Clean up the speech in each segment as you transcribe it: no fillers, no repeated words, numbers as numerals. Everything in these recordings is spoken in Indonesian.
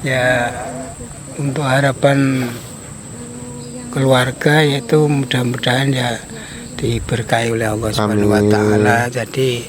Ya, untuk harapan keluarga yaitu mudah-mudahan ya diberkahi oleh Allah Subhanahu wa taala. Jadi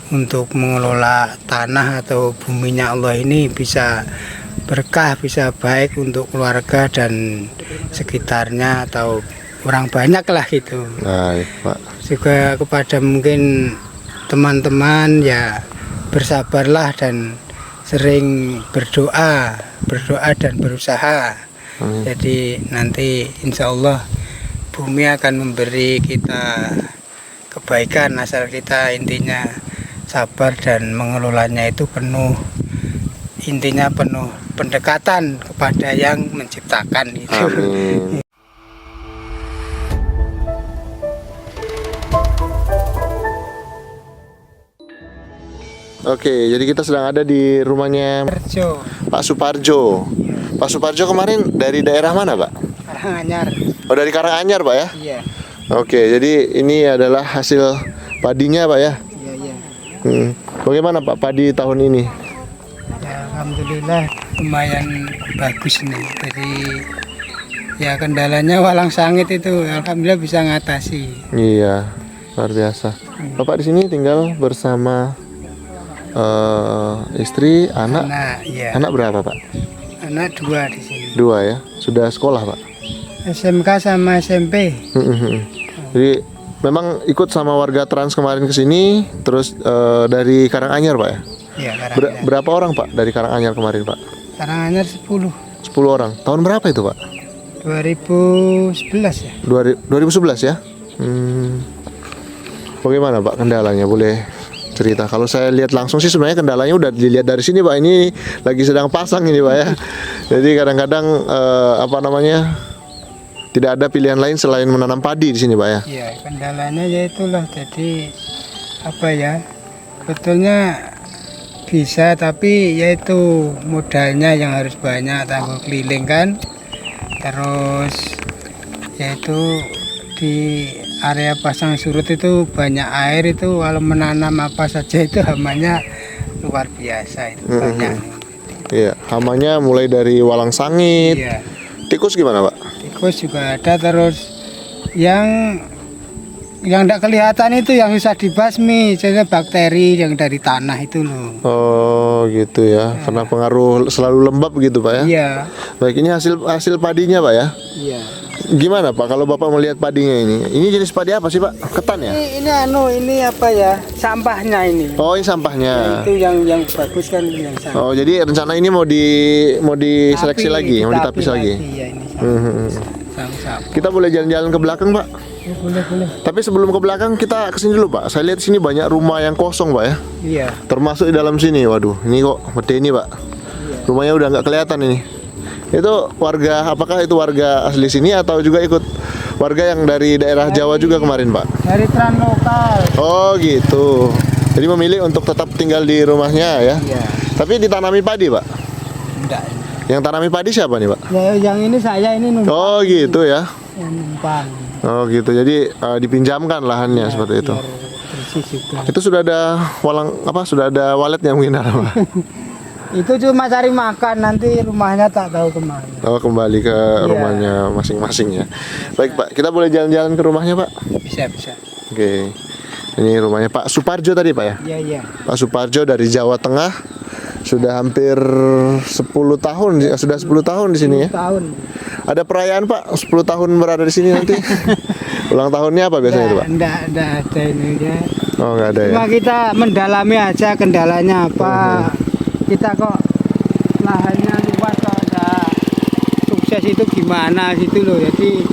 untuk mengelola tanah atau buminya Allah ini bisa berkah, bisa baik untuk keluarga dan sekitarnya atau orang banyak lah gitu. Baik, Pak. Juga kepada mungkin teman-teman ya bersabarlah dan sering berdoa dan berusaha. Jadi nanti insya Allah bumi akan memberi kita kebaikan asal kita intinya sabar dan mengelolanya itu penuh pendekatan kepada yang menciptakan itu. Amin. Oke, jadi kita sedang ada di rumahnya Pak Suparjo. Pak Suparjo kemarin dari daerah mana, Pak? Karanganyar. Oh, dari Karanganyar, Pak ya? Iya. Oke, jadi ini adalah hasil padinya, Pak ya? Iya, iya. Bagaimana, Pak, padi tahun ini? Ya, alhamdulillah lumayan bagus nih. Jadi ya kendalanya walang sangit itu alhamdulillah bisa ngatasi. Iya, luar biasa. Bapak di sini tinggal bersama istri, anak. Iya. Anak berapa, Pak? Anak 2 di sini. 2 ya. Sudah sekolah, Pak? SMK sama SMP. Jadi memang ikut sama warga Trans kemarin ke sini, terus dari Karanganyar, Pak ya? Iya, Karanganyar. Berapa orang, Pak, dari Karanganyar kemarin, Pak? Karanganyar 10. 10 orang. Tahun berapa itu, Pak? 2011 ya. 2011 ya? Bagaimana, Pak, kendalanya? Boleh cerita. Kalau saya lihat langsung sih sebenarnya kendalanya udah dilihat dari sini, Pak. Ini lagi sedang pasang ini, Pak ya. Jadi kadang-kadang tidak ada pilihan lain selain menanam padi di sini, Pak ya. Iya, kendalanya ya itulah. Jadi apa ya? Betulnya bisa, tapi yaitu modalnya yang harus banyak, tanggul keliling kan. Terus yaitu di area pasang surut itu banyak air, itu kalau menanam apa saja itu hamanya luar biasa itu banyak. Iya, hamanya mulai dari walang sangit. Iya. Tikus gimana, Pak? Tikus juga ada, terus yang tidak kelihatan itu yang bisa dibasmi, jadi bakteri yang dari tanah itu loh. Oh gitu ya, karena pengaruh selalu lembab gitu, Pak ya. Iya. Baik, ini hasil padinya, Pak ya. Iya. Gimana, Pak, kalau Bapak melihat padinya ini? Ini jenis padi apa sih, Pak? Ketan ya? Ini apa ya? Sampahnya ini. Oh, ini sampahnya. Itu yang bagus kan yang sampah. Oh, jadi rencana ini mau diseleksi lagi, mau ditapis lagi. Iya, ini sampah. Kita boleh jalan-jalan ke belakang, Pak? Ya, boleh. Tapi sebelum ke belakang kita kesini dulu, Pak. Saya lihat sini banyak rumah yang kosong, Pak ya. Iya. Termasuk di dalam sini. Waduh, ini kok gede ini, Pak. Iya. Rumahnya udah nggak kelihatan ini. Itu warga, apakah itu warga asli sini atau juga ikut warga yang dari daerah Jawa juga kemarin, Pak? Dari Trans lokal. Oh gitu. Jadi memilih untuk tetap tinggal di rumahnya ya? Iya. Tapi ditanami padi, Pak? Enggak. Yang tanami padi siapa nih, Pak? Ya, yang ini saya ini numpang. Oh gitu ya? Yang numpang. Oh gitu. Jadi dipinjamkan lahannya seperti itu. Bersih juga. Itu sudah ada sudah ada waletnya mungkin, Pak? Itu cuma cari makan, nanti rumahnya tak tahu kemana. Oh, kembali ke rumahnya masing-masing ya. Baik, Pak, kita boleh jalan-jalan ke rumahnya, Pak? Bisa. Oke. Ini rumahnya Pak Suparjo tadi, Pak ya? Iya. Pak Suparjo dari Jawa Tengah. Sudah hampir 10 tahun, sudah 10 tahun di sini ya. 10 tahun. Ada perayaan, Pak, 10 tahun berada di sini nanti. Ulang tahunnya apa biasanya itu, Pak? Enggak ada ini ya. Oh, enggak ada ya. Cuma kita mendalami aja kendalanya apa. Kita kok lahannya luas, kok ada sukses itu gimana gitu loh. Jadi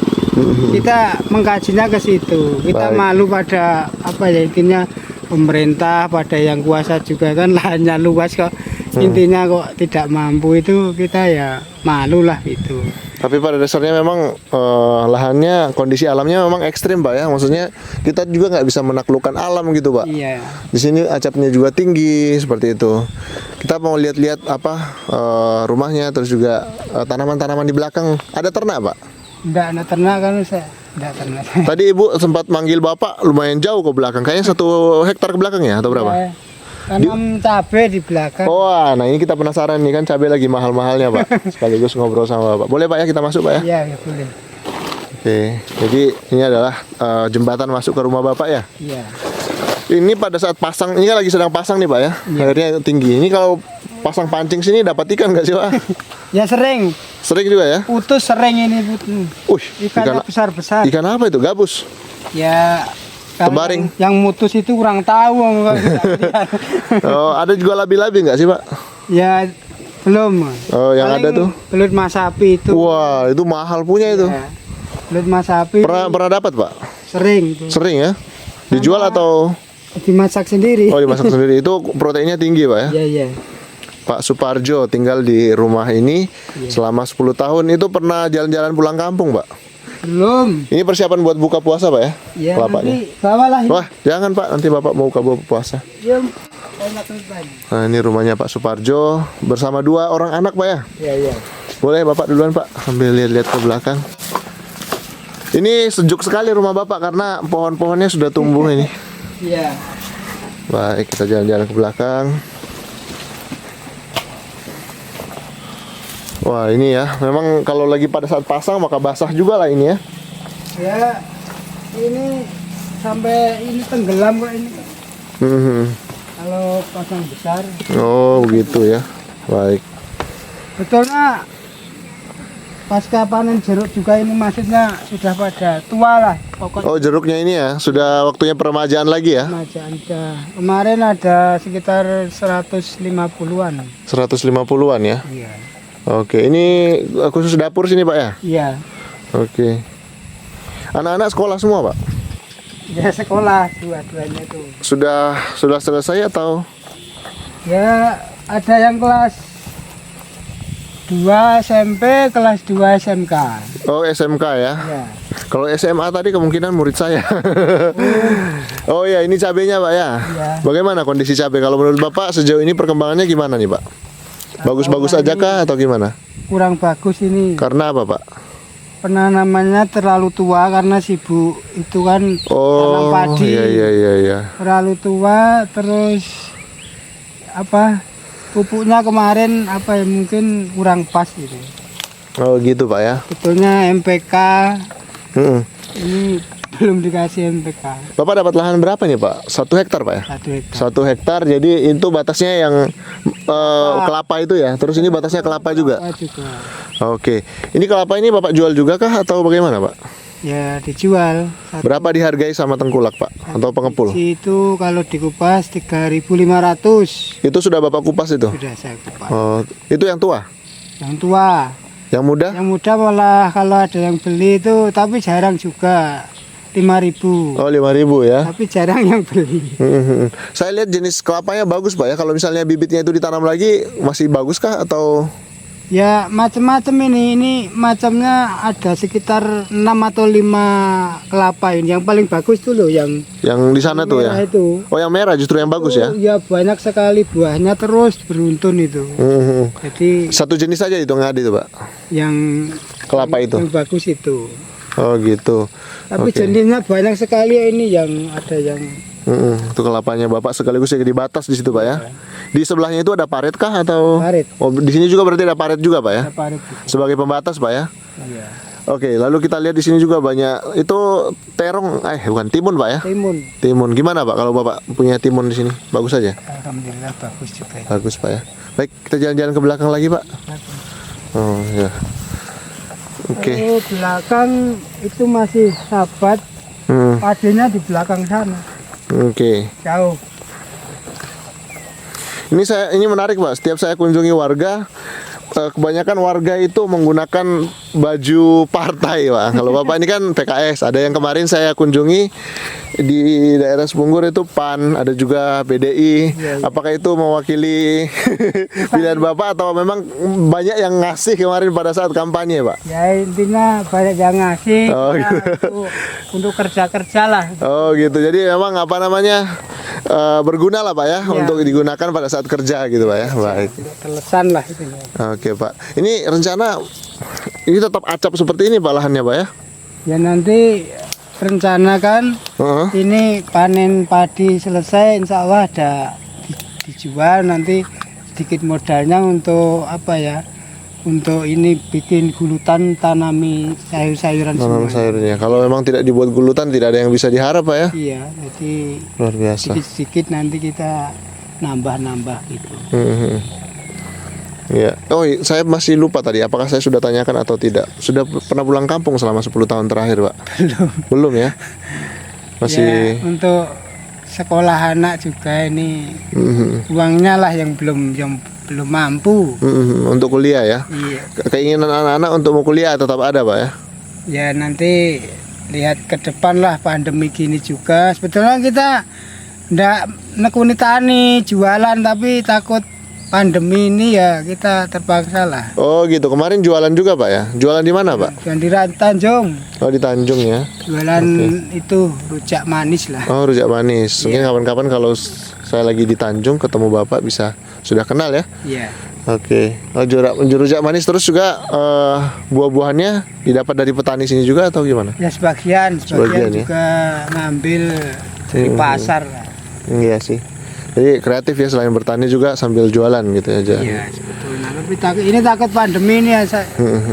kita mengkajinya ke situ. Kita Baik. malu pada apa ya, intinya pemerintah, pada yang kuasa juga kan lahannya luas kok. Intinya kok tidak mampu, itu kita ya malu lah itu. Tapi pada dasarnya memang lahannya, kondisi alamnya memang ekstrim, Pak ya. Maksudnya kita juga nggak bisa menaklukkan alam gitu, Pak. Iya. Di sini acapnya juga tinggi seperti itu. Kita mau lihat-lihat rumahnya, terus juga tanaman-tanaman di belakang. Ada ternak, Pak? Enggak ada ternak kan, saya enggak ternak. Tadi Ibu sempat manggil Bapak lumayan jauh ke belakang. Kayaknya 1 hektar ke belakang ya, atau berapa? Ya, Tanam cabai di belakang. Oh, nah ini kita penasaran nih kan cabai lagi mahal-mahalnya Pak. Sekaligus ngobrol sama Bapak. Boleh Pak ya kita masuk Pak ya? Iya, ya boleh. Oke, jadi ini adalah jembatan masuk ke rumah Bapak ya? Iya. Ini pada saat pasang, ini kan lagi sedang pasang nih Pak ya? Iya. Airnya tinggi. Ini kalau pasang pancing sini dapat ikan nggak sih Pak? Ya sering. Sering juga ya? Putus sering ini putus. Ikannya besar-besar. Ikan apa itu? Gabus? Ya. kalau Tebaring. Yang mutus itu kurang tahu. Oh, ada juga labi-labi nggak sih Pak? Ya belum. Oh, yang Paling ada tuh? belut mas sapi itu. Wah, itu mahal punya itu. Ya. Belut mas sapi. Pernah dapat Pak? Sering itu. Sering ya? Dijual atau? Dimasak sendiri. Oh, dimasak sendiri. Itu proteinnya tinggi Pak ya? Iya, iya. Pak Suparjo tinggal di rumah ini selama 10 tahun. Itu pernah jalan-jalan pulang kampung Pak? Belum. Ini persiapan buat buka puasa Pak ya? Ya, Kelapanya. nanti bawalah ini. Wah, jangan Pak, nanti Bapak mau buka puasa. Ya, enak banget. Nah, ini rumahnya Pak Suparjo bersama 2 orang anak Pak ya? Iya, iya. Boleh Bapak duluan Pak, sambil lihat-lihat ke belakang. Ini sejuk sekali rumah Bapak karena pohon-pohonnya sudah tumbuh ini. Iya. Baik, kita jalan-jalan ke belakang. Wah, ini ya, memang kalau lagi pada saat pasang maka basah juga lah ini ya. Ya, ini sampai ini tenggelam kok ini. Mhm. Kalau pasang besar. Oh, begitu ya. Baik. Betulnya pasca panen jeruk juga ini maksudnya sudah pada tua lah pokoknya. Oh, jeruknya ini ya, sudah waktunya peremajaan lagi ya? Remaja ada. Kemarin ada sekitar 150-an. 150-an ya? Iya. Oke, ini khusus dapur sini Pak ya? Iya. Oke. Anak-anak sekolah semua Pak? Ya sekolah dua-duanya tuh. Sudah selesai atau? Ya ada yang kelas 2 SMP, kelas 2 SMK. Oh, SMK ya? Ya. Kalau SMA tadi kemungkinan murid saya. Oh ya, ini cabenya Pak ya? Iya. Bagaimana kondisi cabai? Kalau menurut Bapak sejauh ini perkembangannya gimana nih Pak? Bagus-bagus aja kah atau gimana? Kurang bagus ini. Karena apa Pak? Penanamannya terlalu tua karena sibuk itu kan tanam Oh, padi. iya. Terlalu tua terus apa? Pupuknya kemarin apa ya mungkin kurang pas gitu. Oh gitu Pak ya? Betulnya MPK Mm-mm. ini belum dikasih MPK. Bapak dapat lahan berapa nih Pak? 1 hektar Pak ya? 1 hektar. 1 hektar, jadi itu batasnya yang kelapa itu ya? Terus ini batasnya kelapa juga? Kelapa juga. Oke, ini kelapa ini Bapak jual juga kah atau bagaimana Pak? Ya dijual. Berapa dihargai sama tengkulak Pak? Atau pengepul? Itu kalau dikupas 3.500. Itu sudah Bapak kupas itu? Sudah saya kupas. Oh, itu yang tua? Yang tua. Yang muda? Yang muda malah kalau ada yang beli itu tapi jarang juga. 5.000. Oh 5.000 ya? Tapi jarang yang beli. Saya lihat jenis kelapanya bagus Pak ya. Kalau misalnya bibitnya itu ditanam lagi masih bagus kah atau? Ya macam-macam ini. Ini macamnya ada sekitar 6 atau 5 kelapa ini. Yang paling bagus tuh loh yang Yang di sana tuh ya? merah itu. Oh yang merah justru yang bagus ya? Ya banyak sekali buahnya terus beruntun itu. Jadi Satu jenis saja itu nggak ada itu Pak? yang Kelapa itu? yang bagus itu. Oh gitu. Tapi Oke. jenisnya banyak sekali ini yang ada yang Itu kelapanya Bapak sekaligus jadi batas di situ Pak ya? Di sebelahnya itu ada paret kah atau? parit. Oh di sini juga berarti ada paret juga Pak ya? Ada parit gitu. Sebagai pembatas Pak ya? Iya. Oke, lalu kita lihat di sini juga banyak itu terong, bukan timun Pak ya? Timun. Timun gimana Pak kalau Bapak punya timun di sini? Bagus aja? Alhamdulillah bagus juga. Bagus Pak ya. Baik, kita jalan-jalan ke belakang lagi Pak. Oh ya. Oke. Oh, belakang itu masih sahabat. Padinya di belakang sana. Oke. Jauh. Ini menarik Pak. Setiap saya kunjungi warga, kebanyakan warga itu menggunakan baju partai Pak. Kalau Bapak ini kan PKS. Ada yang kemarin saya kunjungi di daerah Sepunggur itu PAN, ada juga PDI. Apakah itu mewakili pilihan Bapak atau memang banyak yang ngasih kemarin pada saat kampanye Pak? Ya intinya banyak yang ngasih. Oh, Ya, gitu. untuk kerja-kerja lah. Oh gitu. Jadi memang apa namanya berguna lah Pak ya, untuk digunakan pada saat kerja gitu Pak ya. Baik. Telesan lah itu. Oke Pak. Ini rencana ini tetap acap seperti ini Pak lahannya Pak ya? Ya nanti rencana kan Heeh. ini panen padi selesai insya Allah ada dijual, nanti sedikit modalnya untuk apa ya, untuk ini bikin gulutan, tanami sayur-sayuran Tanam semua. sayurnya. Kalau memang tidak dibuat gulutan tidak ada yang bisa diharap Pak ya. Iya, jadi Luar biasa. sedikit-sedikit nanti kita nambah-nambah gitu. Iya. Oh, saya masih lupa tadi. Apakah saya sudah tanyakan atau tidak? Sudah pernah pulang kampung selama 10 tahun terakhir, Pak? Belum. Belum ya? Masih. Ya, untuk sekolah anak juga ini uangnya lah yang belum mampu. Untuk kuliah ya? Iya. Keinginan anak-anak untuk mau kuliah tetap ada, Pak ya? Ya nanti lihat ke depan lah, pandemi gini juga. Sebetulnya kita ndak nekuni tani jualan, tapi takut pandemi ini ya kita terpaksa lah. Oh gitu. Kemarin jualan juga Pak ya? Jualan di mana Pak? Dan di Tanjung Oh di Tanjung ya? jualan itu rujak manis lah. Oh rujak manis. Mungkin kapan-kapan kalau saya lagi di Tanjung ketemu Bapak bisa sudah kenal ya? Iya. Oke. Oh, rujak manis terus juga buah-buahannya didapat dari petani sini juga atau gimana? Ya sebagian Sebagian, ya? juga ngambil dari pasar lah. Iya sih. Jadi kreatif ya, selain bertani juga sambil jualan gitu aja. Iya sebetulnya. Tapi ini takut pandemi ini ya.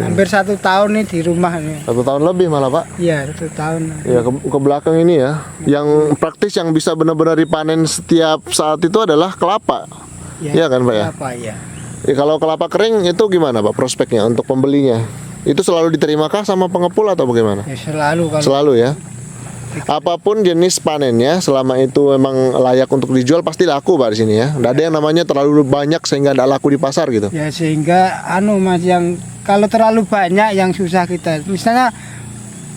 Hampir 1 tahun nih di rumah nih. 1 tahun lebih malah Pak. Iya 1 tahun. Ya ke belakang ini ya. Yang praktis yang bisa benar-benar dipanen setiap saat itu adalah kelapa. Iya kan Pak ya? Apa ya? Ya, kalau kelapa kering itu gimana Pak prospeknya untuk pembelinya? Itu selalu diterimkah sama pengepul atau bagaimana? Ya selalu kalau Selalu ya. Apapun jenis panennya, selama itu memang layak untuk dijual pasti laku Pak di sini ya. Nggak ada yang namanya terlalu banyak sehingga nggak laku di pasar gitu. ya sehingga Mas, yang kalau terlalu banyak yang susah kita. Misalnya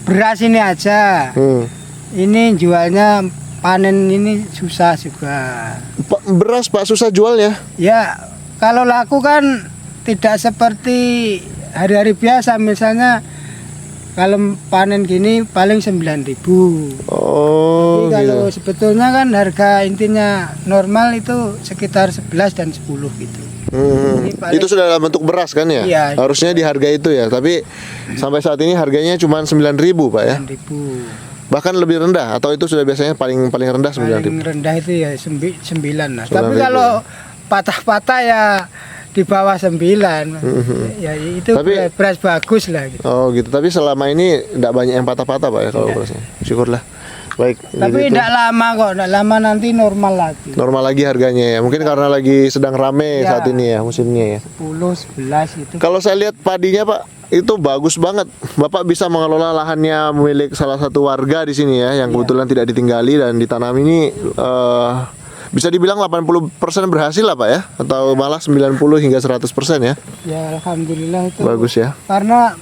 beras ini aja. Ini jualnya panen ini susah juga. Beras Pak susah jualnya. Ya kalau laku kan tidak seperti hari-hari biasa. Misalnya kalau panen gini paling 9.000. Oh. Jadi kalau Gitu. sebetulnya kan harga intinya normal itu sekitar 11 dan 10 gitu. Ini paling- Itu sudah dalam bentuk beras kan ya? Iya. Harusnya di harga itu ya. Tapi sampai saat ini harganya cuma 9.000 Pak ya. 9.000. Bahkan lebih rendah atau itu sudah biasanya paling rendah 9.000. Paling rendah itu ya 9 lah. 9.000. Tapi kalau patah-patah ya di bawah 9. Ya itu Tapi- beras bagus lah gitu. Oh gitu. Tapi selama ini tidak banyak yang patah-patah Pak ya kalau berasnya. Syukurlah. Baik. Tapi jadi itu tidak lama kok, tidak lama nanti normal lagi. normal lagi harganya ya. Mungkin karena lagi sedang rame Ya. saat ini ya musimnya ya. 10, 11 itu. Kalau saya lihat padinya Pak, itu bagus banget. Bapak bisa mengelola lahannya milik salah satu warga di sini ya, yang kebetulan tidak ditinggali dan ditanam ini bisa dibilang 80% berhasil lah Pak ya, atau malah 90 hingga 100% ya. Ya alhamdulillah itu. Bagus ya. Karena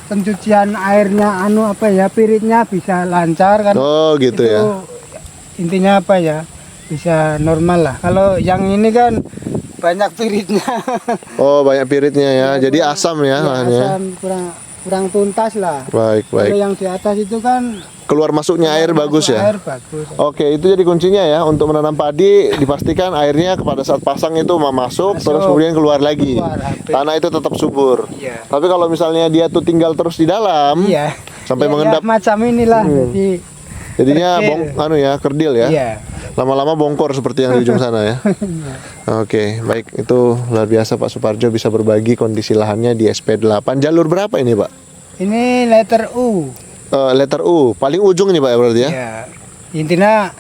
pencucian airnya piritnya bisa lancar kan. Oh gitu Itu ya. intinya apa ya? Bisa normal lah. Kalau yang ini kan banyak piritnya. Oh banyak piritnya ya, jadi asam ya Ya, lahannya. asam kurang tuntas lah. Baik Kalau baik. yang di atas itu kan Keluar masuknya air bagus masuk ya. Air bagus. Oke, itu jadi kuncinya ya untuk menanam padi, dipastikan airnya pada saat pasang itu masuk terus kemudian keluar lagi. Keluar, habis. Tanah itu tetap subur. Iya. Tapi kalau misalnya dia tuh tinggal terus di dalam Iya. sampai Ya, mengendap, ya, macam inilah. Jadi jadinya kerdil. kerdil ya. Iya. Lama-lama bongkor seperti yang di ujung sana ya. Oke, baik, itu luar biasa Pak Suparjo bisa berbagi kondisi lahannya di SP8. Jalur berapa ini Pak? Ini letter U. Letter U, paling ujung ini Pak ya berarti ya? Ya. Intinya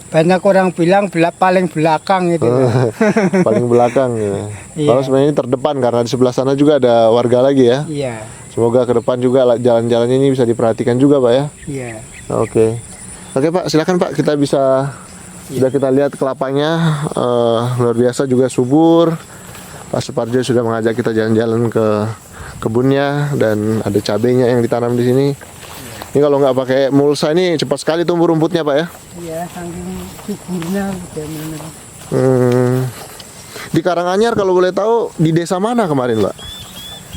banyak orang bilang paling belakang itu. Paling belakang ya. Iya. Kalau sebenarnya ini terdepan karena di sebelah sana juga ada warga lagi ya. Iya. Semoga ke depan juga jalan-jalannya ini bisa diperhatikan juga Pak ya. Iya. Oke. Oke Pak, silakan Pak, kita bisa sudah kita lihat kelapanya luar biasa juga subur. Pak Suparjo sudah mengajak kita jalan-jalan ke kebunnya dan ada cabenya yang ditanam di sini. Ini kalau nggak pakai mulsa ini cepat sekali tumbuh rumputnya Pak ya. Iya, saking suburnya bagaimana. Di Karanganyar kalau boleh tahu di desa mana kemarin Pak?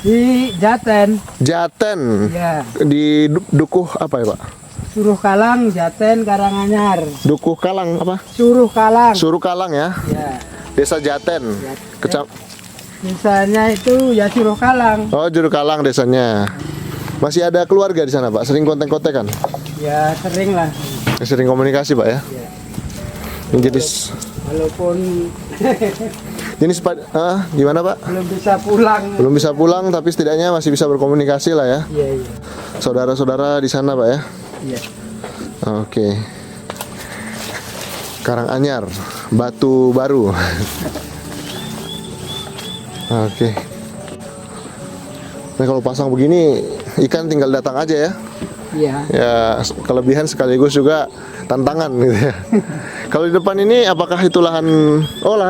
Di Jaten. Jaten. Ya. Di Dukuh apa ya Pak? Suruh Kalang, Jaten, Karanganyar. Dukuh Kalang apa? Suruh Kalang. Suruh Kalang ya. Ya. Desa Jaten. Misalnya itu ya Suruh Kalang. Oh, Juru Kalang desanya. Masih ada keluarga di sana, Pak? Sering kontak-kontakan? Ya sering lah. Sering komunikasi, Pak ya? Ya. Ini jadi walaupun Ini gimana Pak? belum bisa pulang. Belum bisa pulang tapi setidaknya masih bisa berkomunikasi lah ya. Iya, iya. Saudara-saudara di sana Pak ya. Iya. Oke. Karanganyar, Batu Baru. Oke. Nah kalau pasang begini ikan tinggal datang aja ya. Iya. Ya kelebihan sekaligus juga tantangan gitu ya. Kalau di depan ini apakah itu lahan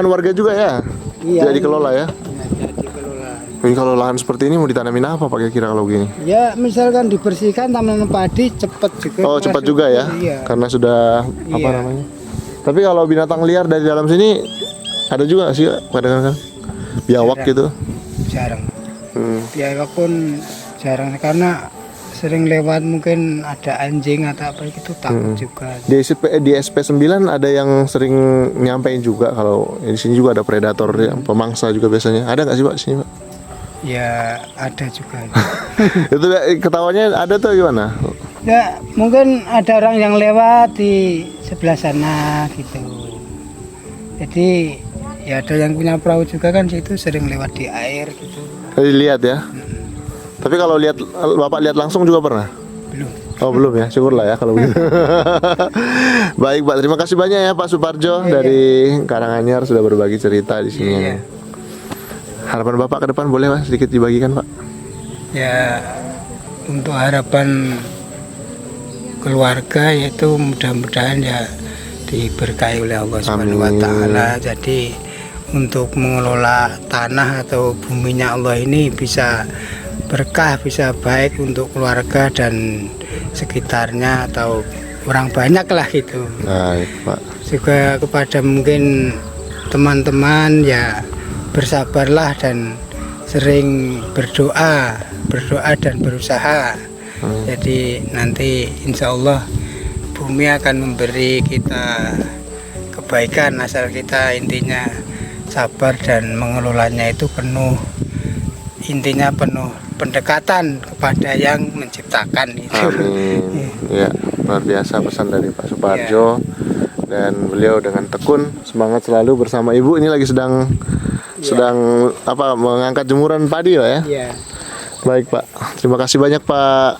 warga juga ya? Iya. Tidak dikelola ya? Iya, dikelola. Ini kalau lahan seperti ini mau ditanamin apa Pak kira-kira kalau begini? Ya misalkan dibersihkan tanaman padi cepat juga. Oh cepat juga ya? Iya. Karena sudah apa Iya. namanya? Tapi kalau binatang liar dari dalam sini ada juga nggak sih kadang-kadang biawak Jarang. gitu? Jarang. Hmm. Biawak pun jarang karena sering lewat mungkin ada anjing atau apa gitu takut juga. Di SP9 ada yang sering nyampein juga kalau di sini juga ada predator yang pemangsa juga biasanya. Ada nggak sih Pak di sini Pak? Ya ada juga. Itu ketawanya ada tuh gimana? Ya mungkin ada orang yang lewat di sebelah sana gitu. Jadi ya ada yang punya perahu juga kan situ sering lewat di air gitu. Lihat ya. Tapi kalau Bapak lihat langsung juga pernah? Belum. Oh belum ya, syukurlah ya kalau begitu. Baik Pak, terima kasih banyak ya Pak Suparjo dari Karanganyar sudah berbagi cerita di sini. Iya. Harapan Bapak ke depan boleh Pak sedikit dibagikan Pak? Ya untuk harapan keluarga yaitu mudah-mudahan ya diberkahi oleh Allah Subhanahu wa taala. Jadi untuk mengelola tanah atau buminya Allah ini bisa berkah, bisa baik untuk keluarga dan sekitarnya atau orang banyak lah gitu. Baik Pak. Juga kepada mungkin teman-teman ya bersabarlah dan sering berdoa dan berusaha. Jadi nanti insya Allah bumi akan memberi kita kebaikan asal kita intinya sabar dan mengelolanya itu penuh pendekatan kepada yang menciptakan itu. Amin. Ya, luar biasa pesan dari Pak Suparjo dan beliau dengan tekun semangat selalu bersama Ibu. Ini lagi sedang mengangkat jemuran padi Pak ya. Iya. Baik Pak, terima kasih banyak Pak.